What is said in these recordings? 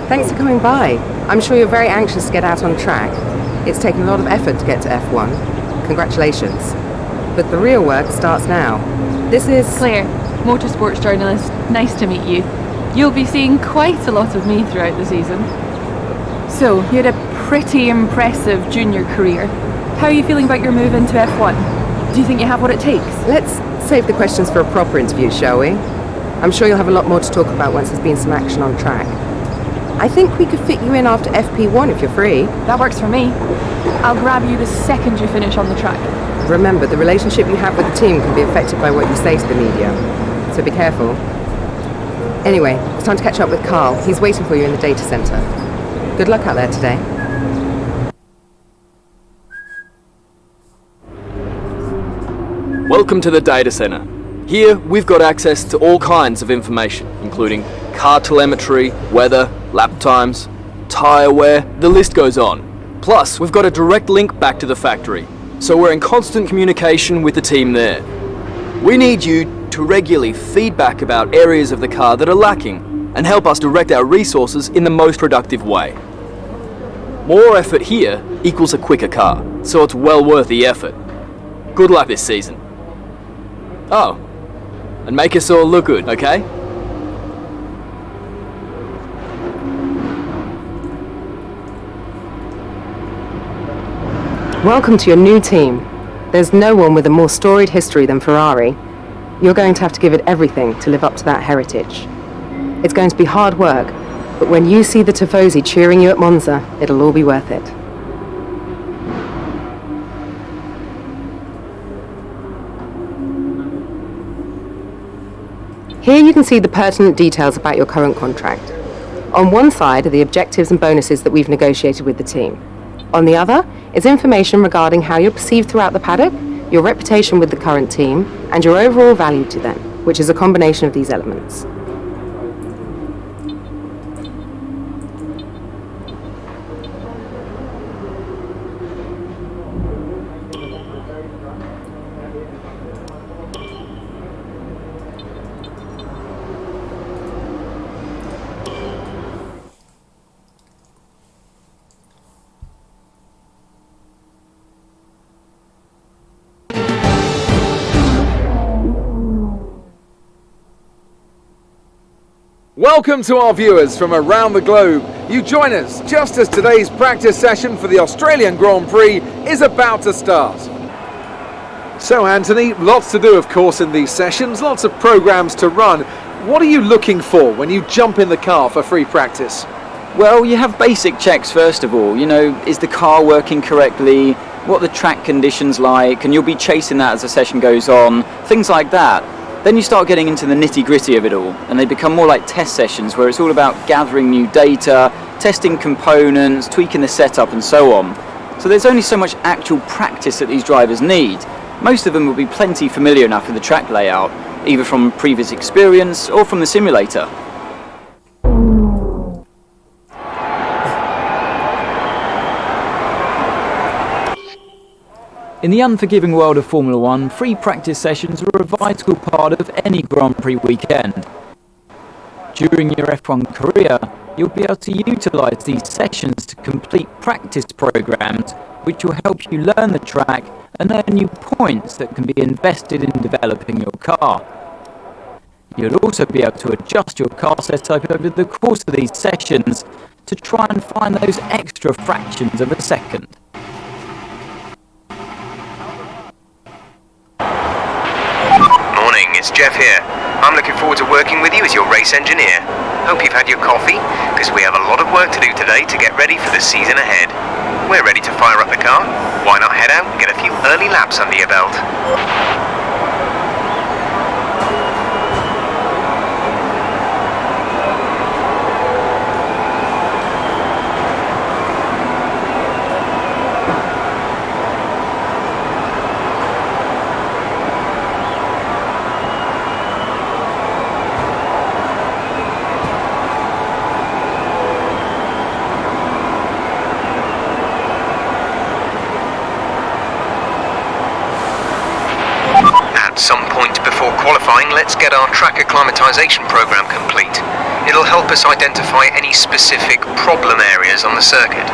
Thanks for coming by. I'm sure you're very anxious to get out on track. It's taken a lot of effort to get to F1. Congratulations. But the real work starts now. This is... Claire, motorsports journalist. Nice to meet you. You'll be seeing quite a lot of me throughout the season. So, you had a pretty impressive junior career. How are you feeling about your move into F1? Do you think you have what it takes? Let's save the questions for a proper interview, shall we? I'm sure you'll have a lot more to talk about once there's been some action on track. I think we could fit you in after FP1 if you're free. That works for me. I'll grab you the second you finish on the track. Remember, the relationship you have with the team can be affected by what you say to the media. So be careful. Anyway, it's time to catch up with Carl. He's waiting for you in the data center. Good luck out there today. Welcome to the data center. Here, we've got access to all kinds of information, including car telemetry, weather, lap times, tyre wear, the list goes on. Plus, we've got a direct link back to the factory, so we're in constant communication with the team there. We need you to regularly feedback about areas of the car that are lacking and help us direct our resources in the most productive way. More effort here equals a quicker car, so it's well worth the effort. Good luck this season. Oh, and make us all look good, okay? Welcome to your new team. There's no one with a more storied history than Ferrari. You're going to have to give it everything to live up to that heritage. It's going to be hard work, but when you see the Tifosi cheering you at Monza, it'll all be worth it. Here you can see the pertinent details about your current contract. On one side are the objectives and bonuses that we've negotiated with the team. On the other is information regarding how you're perceived throughout the paddock, your reputation with the current team, and your overall value to them, which is a combination of these elements. Welcome to our viewers from around the globe. You join us just as today's practice session for the Australian Grand Prix is about to start. So Anthony, lots to do of course in these sessions, lots of programs to run. What are you looking for when you jump in the car for free practice? Well, you have basic checks first of all. You know, is the car working correctly? What are the track conditions like? And you'll be chasing that as the session goes on. Things like that. Then you start getting into the nitty-gritty of it all, and they become more like test sessions where it's all about gathering new data, testing components, tweaking the setup and so on. So there's only so much actual practice that these drivers need. Most of them will be plenty familiar enough with the track layout, either from previous experience or from the simulator. In the unforgiving world of Formula One, free practice sessions are a vital part of any Grand Prix weekend. During your F1 career, you'll be able to utilise these sessions to complete practice programs which will help you learn the track and earn new points that can be invested in developing your car. You'll also be able to adjust your car setup over the course of these sessions to try and find those extra fractions of a second. Morning, it's Jeff here. I'm looking forward to working with you as your race engineer. Hope you've had your coffee, because we have a lot of work to do today to get ready for the season ahead. We're ready to fire up the car. Why not head out and get a few early laps under your belt? At some point before qualifying, let's get our track acclimatization program complete. It'll help us identify any specific problem areas on the circuit.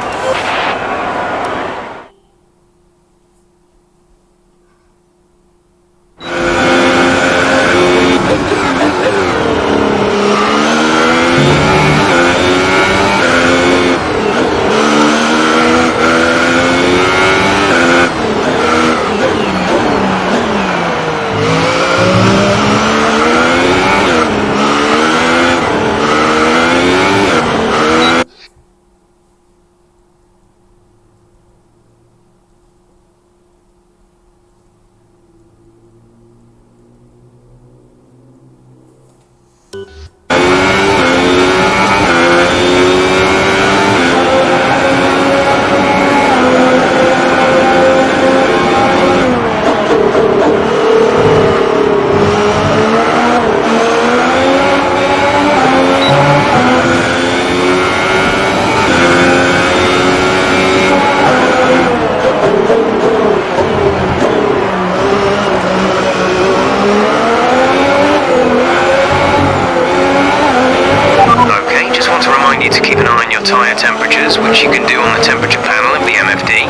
Tyre temperatures, which you can do on the temperature panel of the MFD.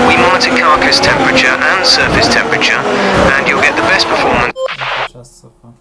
We monitor carcass temperature and surface temperature, and you'll get the best performance. Czas cofa.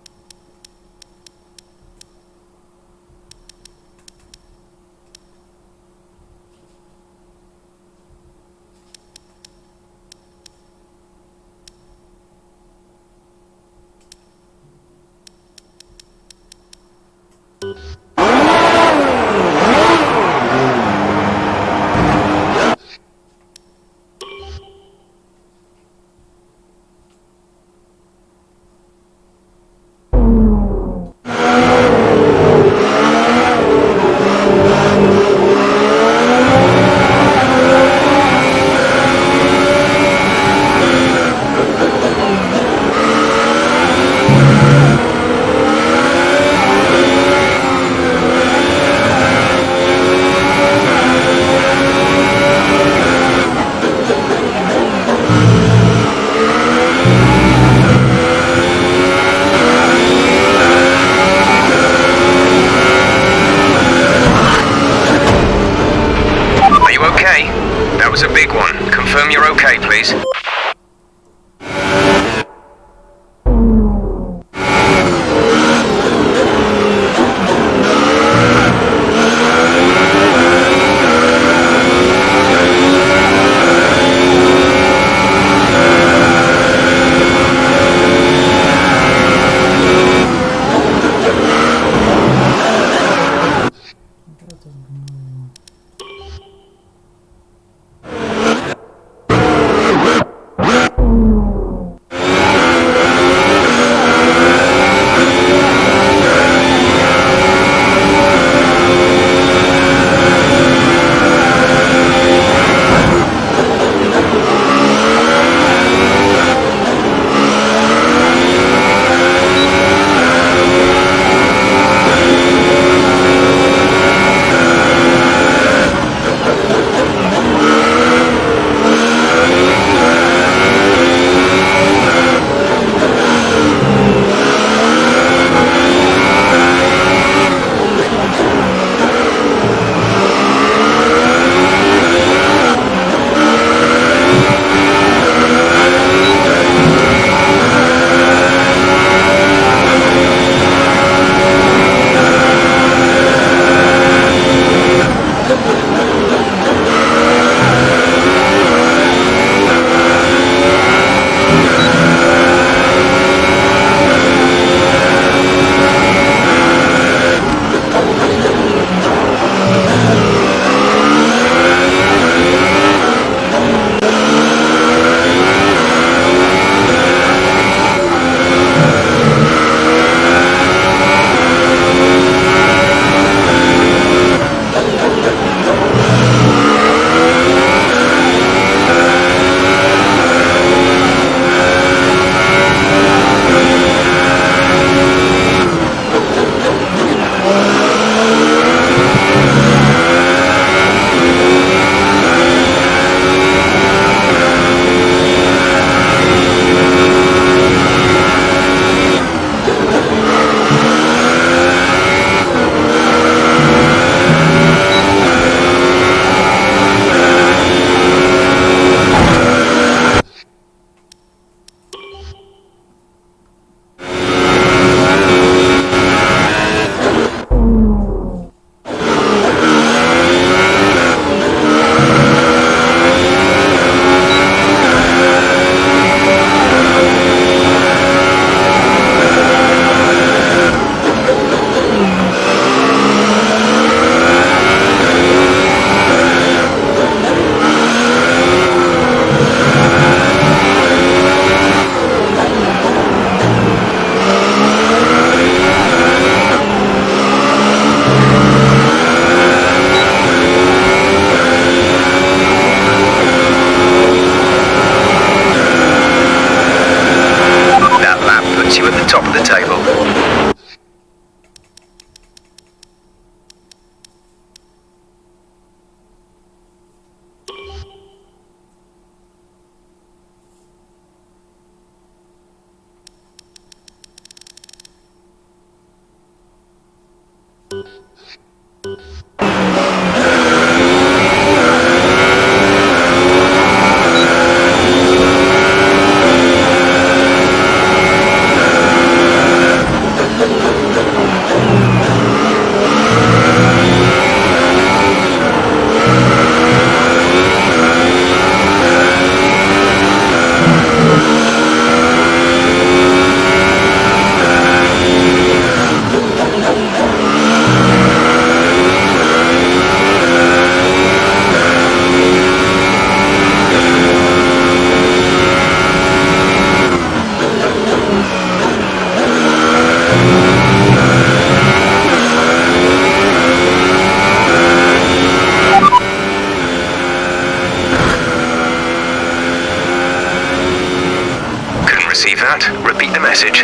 message.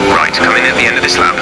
Right, coming at the end of this lap.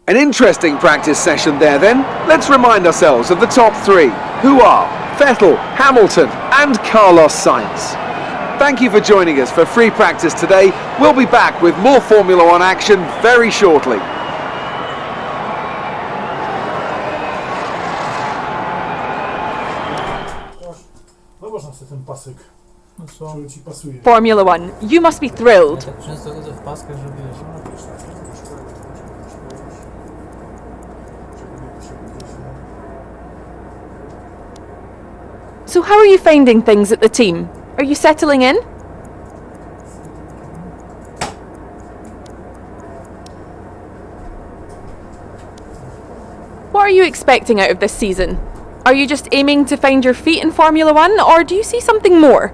An interesting practice session there then. Let's remind ourselves of the top three, who are Vettel, Hamilton and Carlos Sainz. Thank you for joining us for free practice today. We'll be back with more Formula One action very shortly. Formula One, you must be thrilled. So how are you finding things at the team? Are you settling in? What are you expecting out of this season? Are you just aiming to find your feet in Formula One, or do you see something more?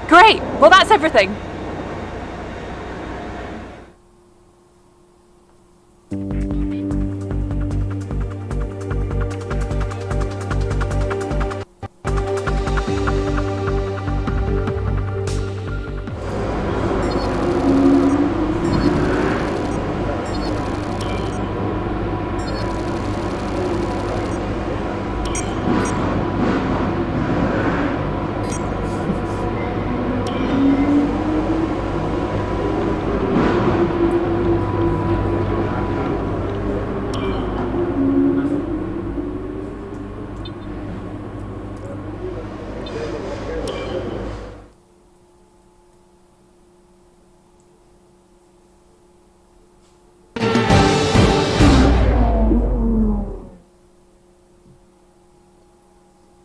Great! Well, that's everything.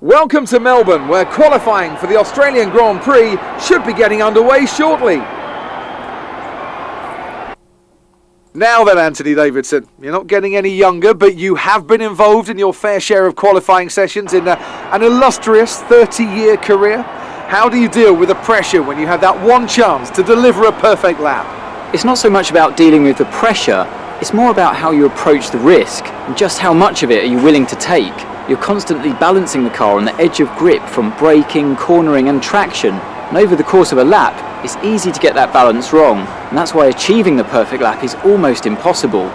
Welcome to Melbourne, where qualifying for the Australian Grand Prix should be getting underway shortly. Now then, Anthony Davidson, you're not getting any younger, but you have been involved in your fair share of qualifying sessions in an illustrious 30-year career. How do you deal with the pressure when you have that one chance to deliver a perfect lap? It's not so much about dealing with the pressure, it's more about how you approach the risk and just how much of it are you willing to take. You're constantly balancing the car on the edge of grip from braking, cornering and traction, and over the course of a lap, it's easy to get that balance wrong, and that's why achieving the perfect lap is almost impossible.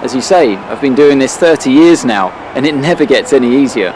As you say, I've been doing this 30 years now, and it never gets any easier.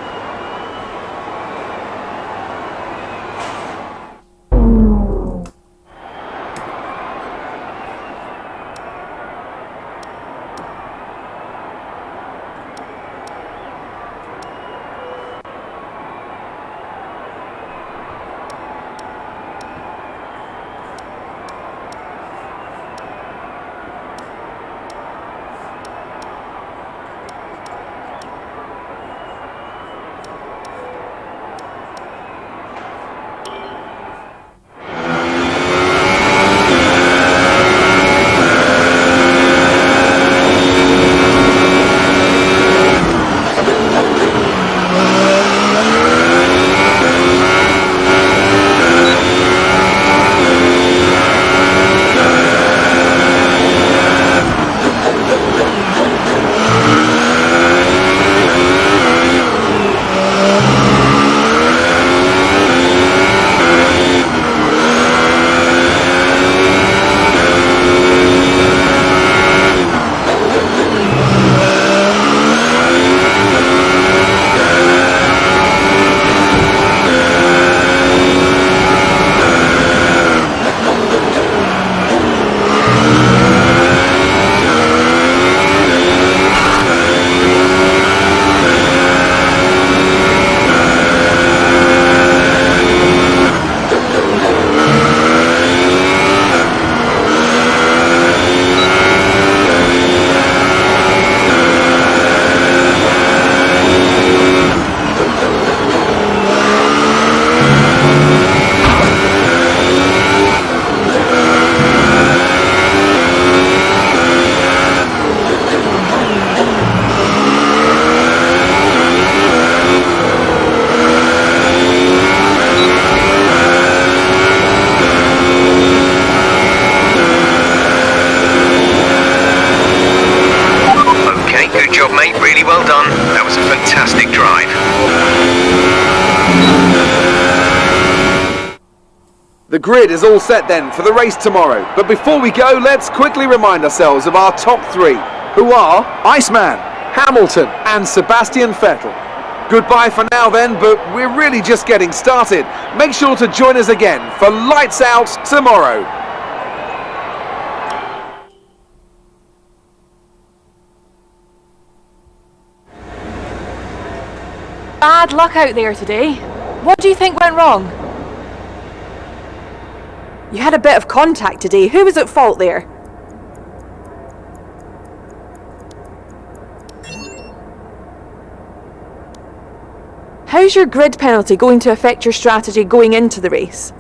The grid is all set then for the race tomorrow. But before we go, let's quickly remind ourselves of our top three, who are Iceman, Hamilton and Sebastian Vettel. Goodbye for now then, but we're really just getting started. Make sure to join us again for Lights Out tomorrow. Bad luck out there today. What do you think went wrong? You had a bit of contact today. Who was at fault there? How's your grid penalty going to affect your strategy going into the race?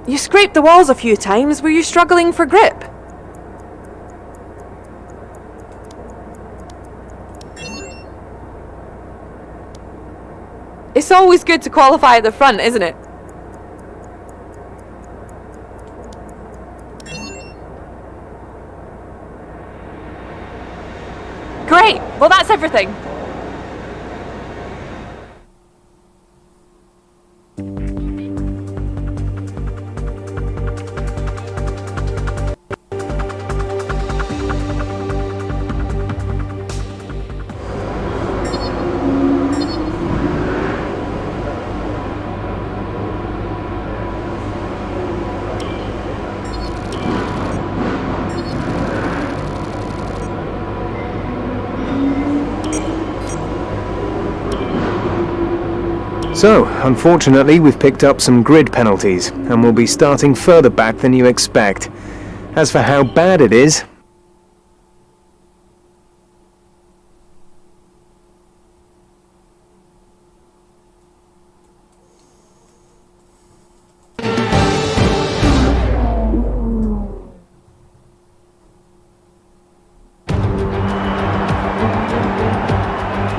You scraped the walls a few times. Were you struggling for grip? It's always good to qualify at the front, isn't it? Great! Well, that's everything. So, unfortunately, we've picked up some grid penalties, and we'll be starting further back than you expect. As for how bad it is,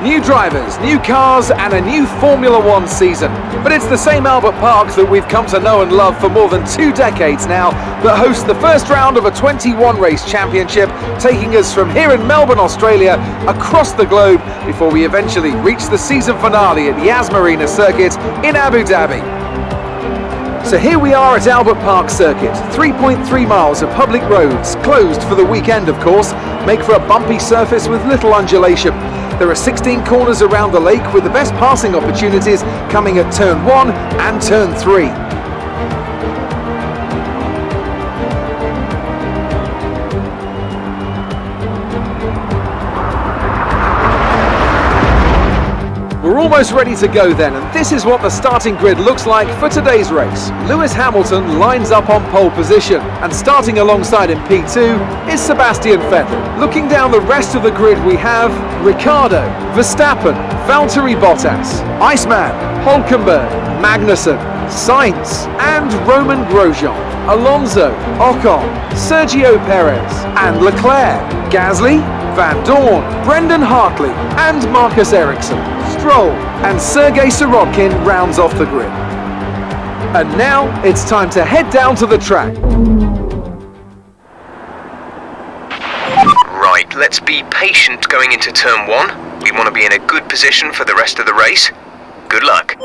New drivers, new cars and a new Formula One season. But it's the same Albert Park that we've come to know and love for more than 2 decades now that hosts the first round of a 21 race championship, taking us from here in Melbourne, Australia, across the globe before we eventually reach the season finale at Yas Marina Circuit in Abu Dhabi. So here we are at Albert Park Circuit. 3.3 miles of public roads, closed for the weekend of course, make for a bumpy surface with little undulation. There are 16 corners around the lake with the best passing opportunities coming at turn 1 and turn 3. We're almost ready to go then, and this is what the starting grid looks like for today's race. Lewis Hamilton lines up on pole position, and starting alongside in P2 is Sebastian Vettel. Looking down the rest of the grid we have Ricciardo, Verstappen, Valtteri Bottas, Iceman, Hülkenberg, Magnussen, Sainz and Roman Grosjean, Alonso, Ocon, Sergio Perez and Leclerc, Gasly, Van Dorn, Brendan Hartley and Marcus Ericsson, Stroll and Sergei Sirotkin rounds off the grid. And now it's time to head down to the track. Right, let's be patient going into turn 1. We want to be in a good position for the rest of the race. Good luck.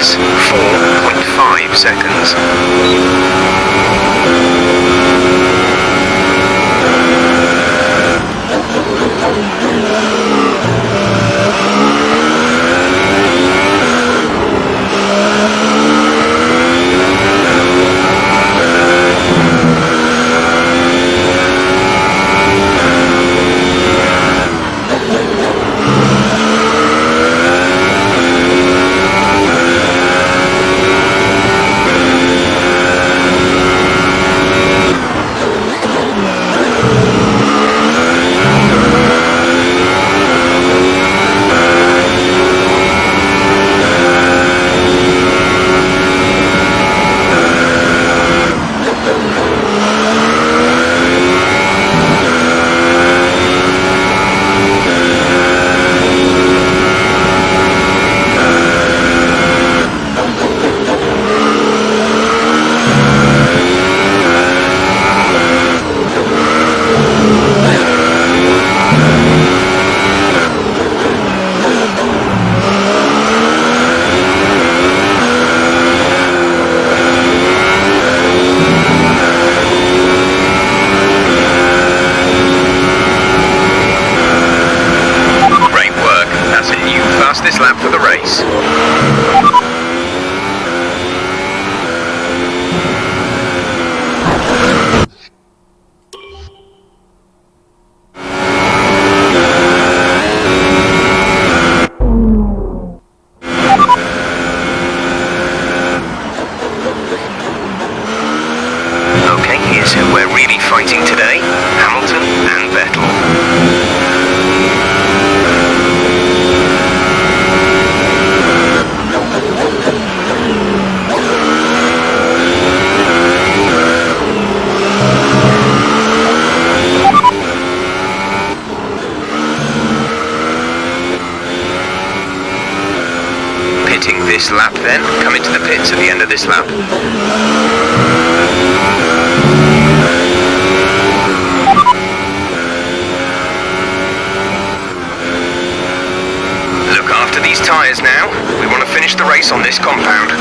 is 4.5 seconds. Fastest lap for the race. Okay, here's who we're really fighting today, Hamilton and Vettel. This lap then, come into the pits at the end of this lap. Look after these tyres now, we want to finish the race on this compound.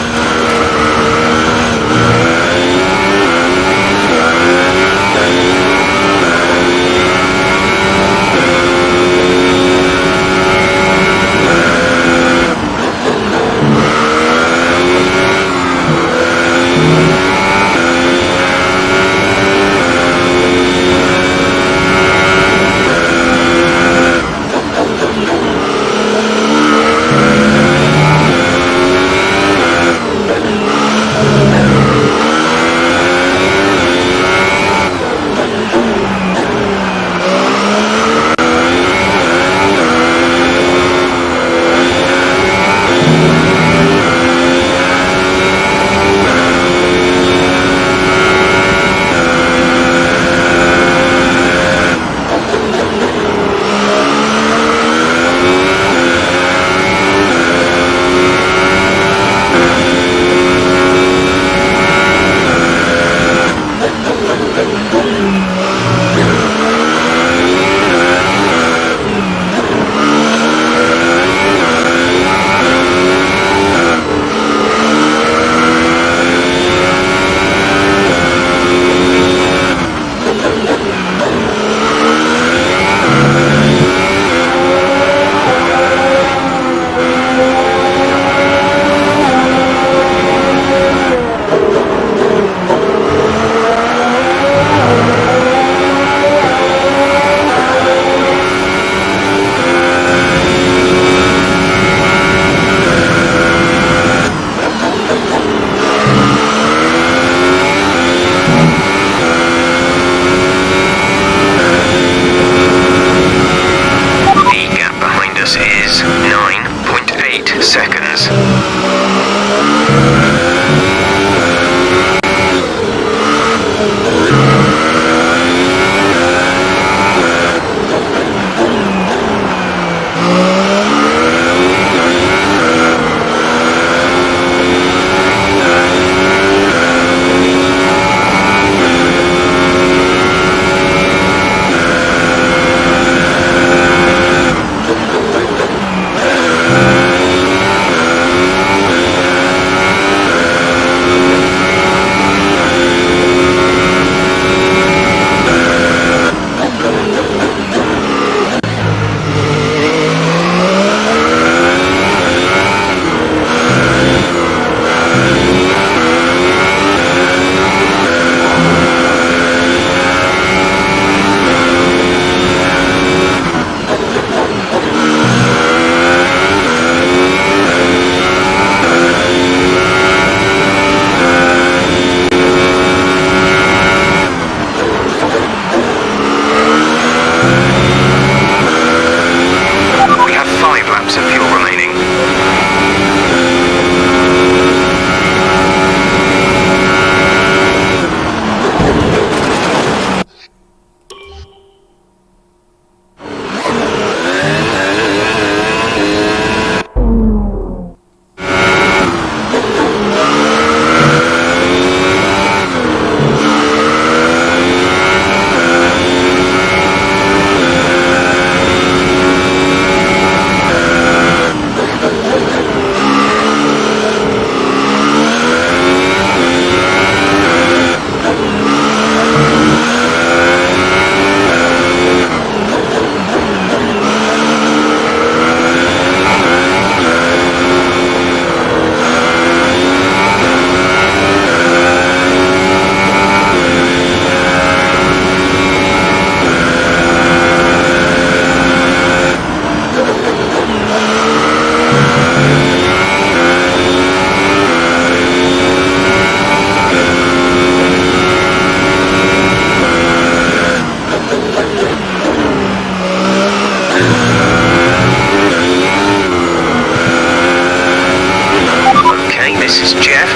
This is Jeff.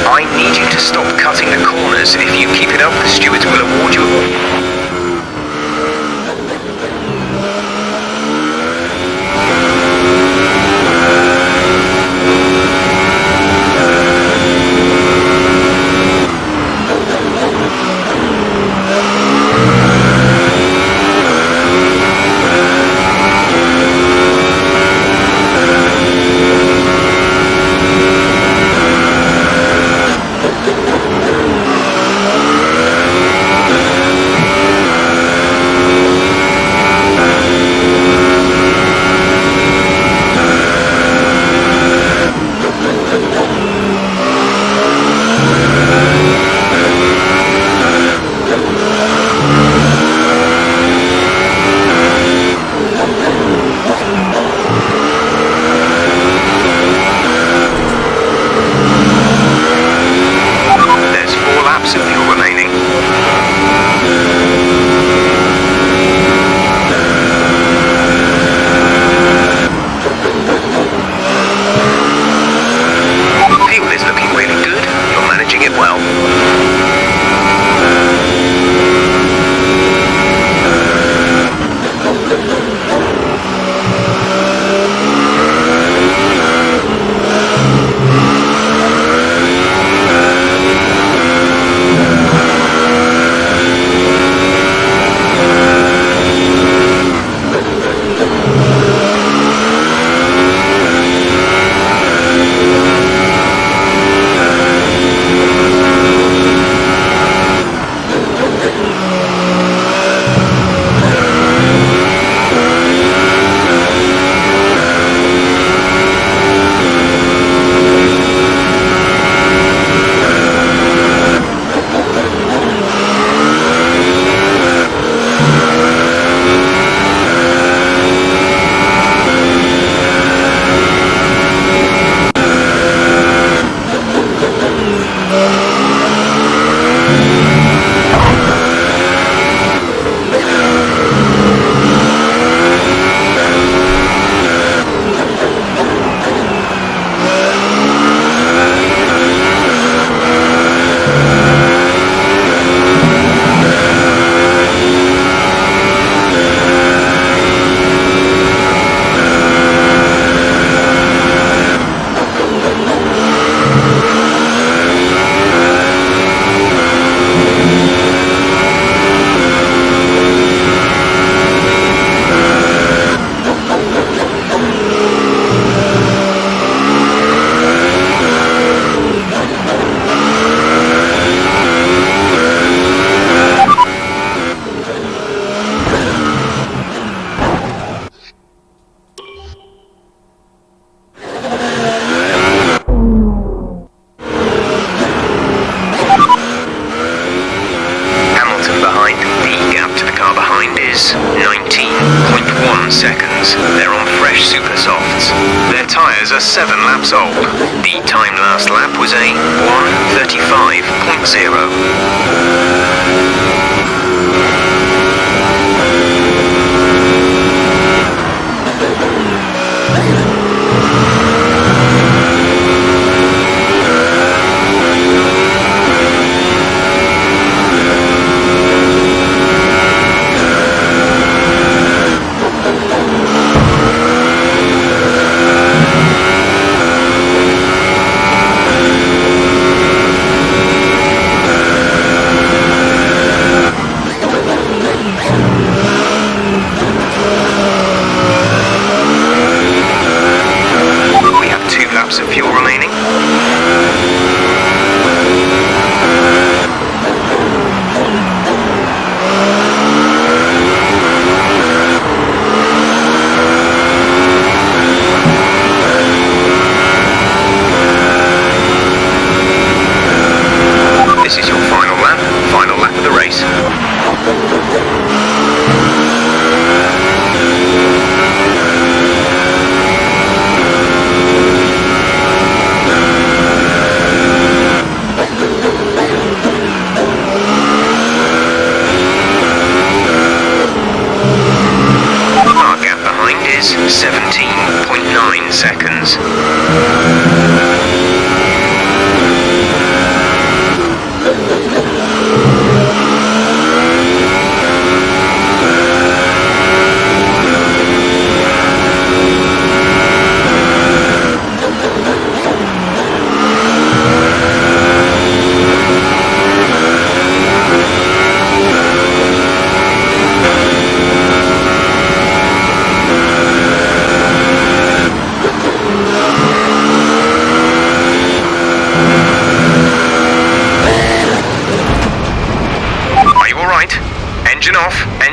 I need you to stop cutting the corners. If you keep it up, the stewards will award you is 19.1 seconds. They're on fresh super softs. Their tyres are 7 laps old. The time last lap was a 1:35.0.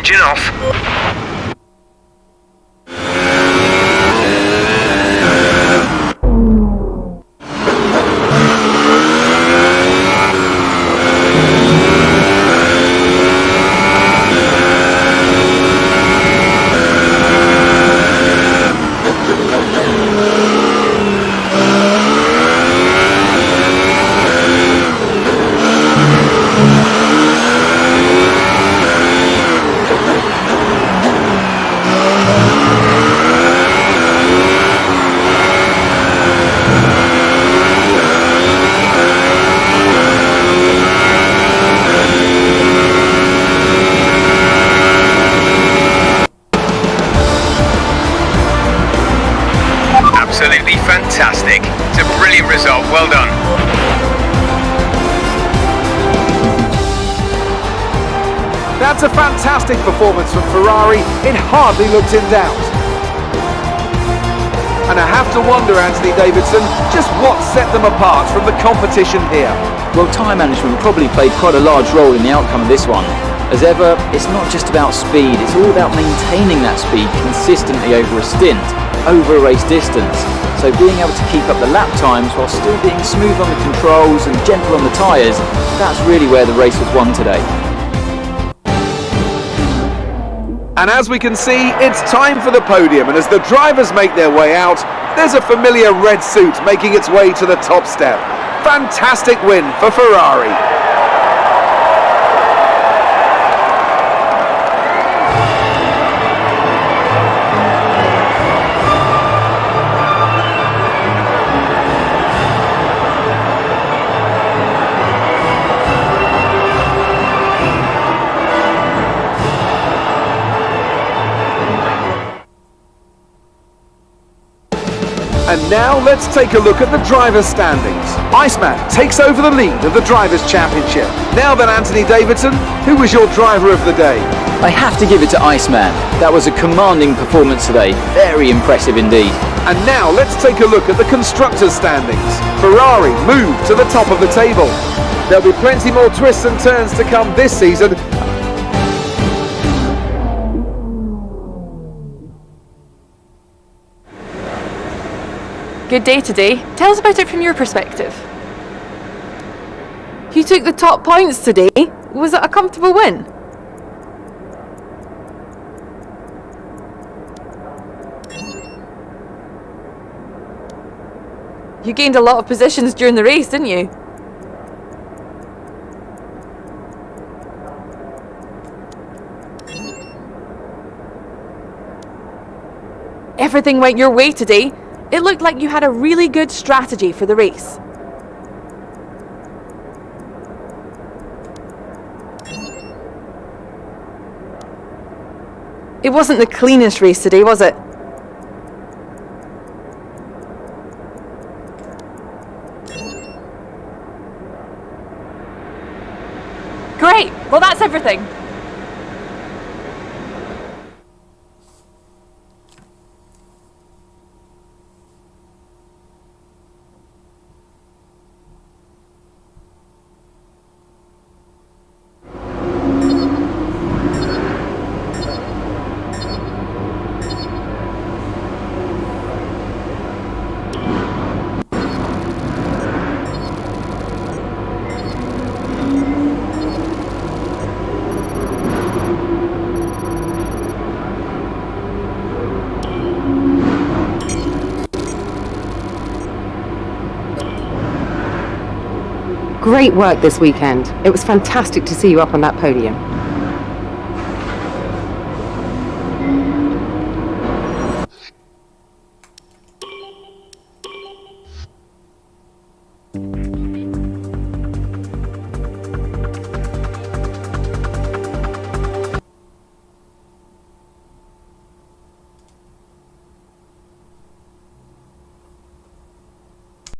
Engine off. Absolutely fantastic. It's a brilliant result. Well done. That's a fantastic performance from Ferrari. It hardly looked in doubt. And I have to wonder, Anthony Davidson, just what set them apart from the competition here. Well, tyre management probably played quite a large role in the outcome of this one. As ever, it's not just about speed, it's all about maintaining that speed consistently over a stint, over a race distance. So being able to keep up the lap times while still being smooth on the controls and gentle on the tyres, that's really where the race was won today. And as we can see, it's time for the podium, and as the drivers make their way out, there's a familiar red suit making its way to the top step. Fantastic win for Ferrari. And now let's take a look at the drivers' standings. Iceman takes over the lead of the Drivers' Championship. Now then, Anthony Davidson, who was your driver of the day? I have to give it to Iceman. That was a commanding performance today. Very impressive indeed. And now let's take a look at the Constructors' standings. Ferrari moved to the top of the table. There'll be plenty more twists and turns to come this season. Good day today. Tell us about it from your perspective. You took the top points today. Was it a comfortable win? You gained a lot of positions during the race, didn't you? Everything went your way today. It looked like you had a really good strategy for the race. It wasn't the cleanest race today, was it? Great! Well, that's everything. Great work this weekend. It was fantastic to see you up on that podium.